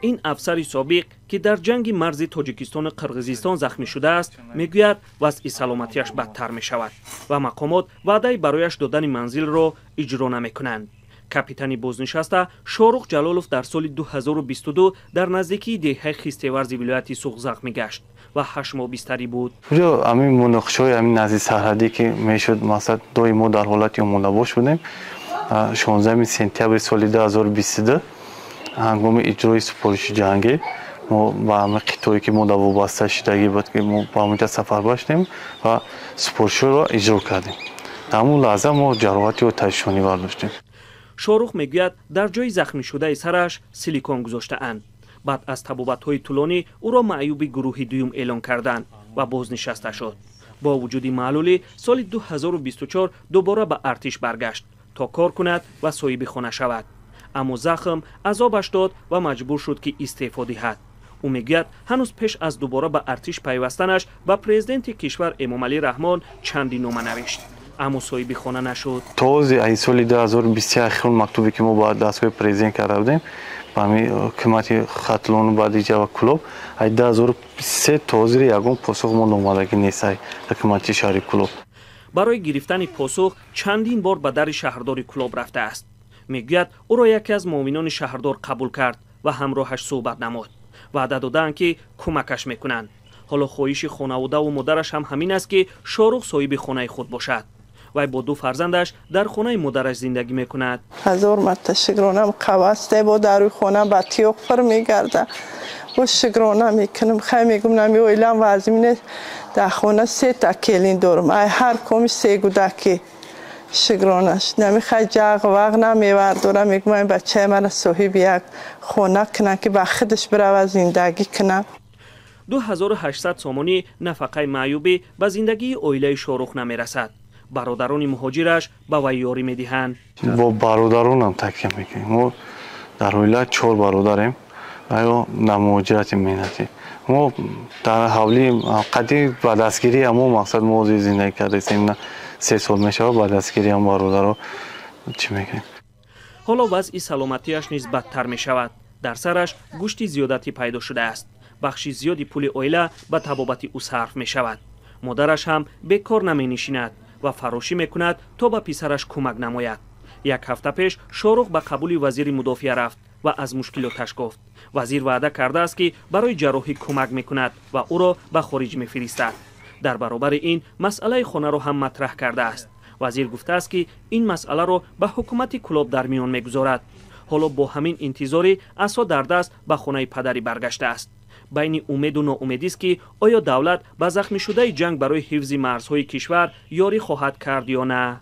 این افسر سابق که در جنگ مرز تاجیکستان و قرقیزستان زخمی شده است میگوید وضع سلامتیش بدتر می شود و مقامات وعده برایش دادن منزل را اجرا نمی کنند. کاپیتان بازنشسته شاروق جلالوف در سال 2022 در نزدیکی دهه خیستیورز ولایت سوخ زخمی گشت و 8 ماه بستری بود. همین مناقشه‌های همین نزدیک سرحدی که میشد مثلا دوی ما در حالت مونده باش بودیم 16 سپتامبر سال 2022 هنگام اجرای سپارش جنگی ما با همه قطعه‌ای که ما در وابسته شدگی بود که ما با اونجا سفر داشتیم و سپارش را اجرا کردیم. در اون لحظه ما جراحتی و تشخیصی برداشتیم. شاروق میگوید در جای زخمی شده سرش سیلیکون گذاشته اند. بعد از تبابت‌های طولانی او را معیوب گروه دوم اعلان کردند و بازنشسته شد. با وجود معلولی سال 2024 دوباره به ارتش برگشت تا کار کند و صاحب خانه شود. اما زخم عذابش داد و مجبور شد که استعفا دهد. او میگوید هنوز پیش از دوباره به ارتش پیوستنش به پرزیدنت کشور امامعلی رحمان چندین نامه نوشت اما صاحب خانه نشد. تازه از سال 2023 اخیر مکتوبی که ما با دستگاه پرزیدنت کرده بودیم با همین کمیته خطلون بادیجا و کلوب از 2023 تازه یگان پاسخ ما اومدگی نیست کمیته شهری کلوب. برای گرفتن پاسخ چندین بار به در شهردار کلوب رفته است. میگوید او را یکی از معاونان شهردار قبول کرد و همراهش صحبت نمود. وعده دادند که کمکش میکنند. حالا خواهش خانواده و مادرش هم همین است که شاروق صاحب خانه خود باشد. وی با 2 فرزندش در خانه مادرش زندگی میکند. 1000 متشکرانم قواسته با در روی خانه با تیوق پر میگرده و شکرانه میکنم. خیلی میگم نمی اویلم وزمینه در خانه 3 تا کلین دارم هر کمی 3 گودکی شکرانش نمیخواد جاق وقت نمیوردارم. میگم این بچه من صاحب یک خانه کنه که با خودش بره و زندگی کنه. 2800 سامانی نفقه معیوبی به زندگی اویله شاروق نمیرسد. برادران مهاجرش به وی یاری میدهند. با برادرانم تکیه میکنیم. ما در اویله 4 برادریم و مهاجرت مهنتی. ما در حولی قدی با دستگیری همون مقصد موضوع زندگی کرده ایم. 3 سال میشه با دستگیری هم برادر چی میکنیم. حالا وضع سلامتیش نیز بدتر می شود. در سرش گوشت زیادتی پیدا شده است. بخشی زیادی پول اویله به طبابت او صرف می شود. مادرش هم بیکار نمی نشیند و فراشی می کند تا به پسرش کمک نماید. 1 هفته پیش شاروق به قبول وزیر مدافع رفت و از مشکلاتش گفت. وزیر وعده کرده است که برای جراحی کمک می کند و او را به خارج می فرستد. در برابر این مسئله خانه را هم مطرح کرده است. وزیر گفته است که این مسئله را به حکومت کلوب در میان میگذارد. حالا با همین انتظاری عصا در دست به خانه پدری برگشته است. بین امید و ناامیدی است که آیا دولت به زخمی شده جنگ برای حفظ مرزهای کشور یاری خواهد کرد یا نه.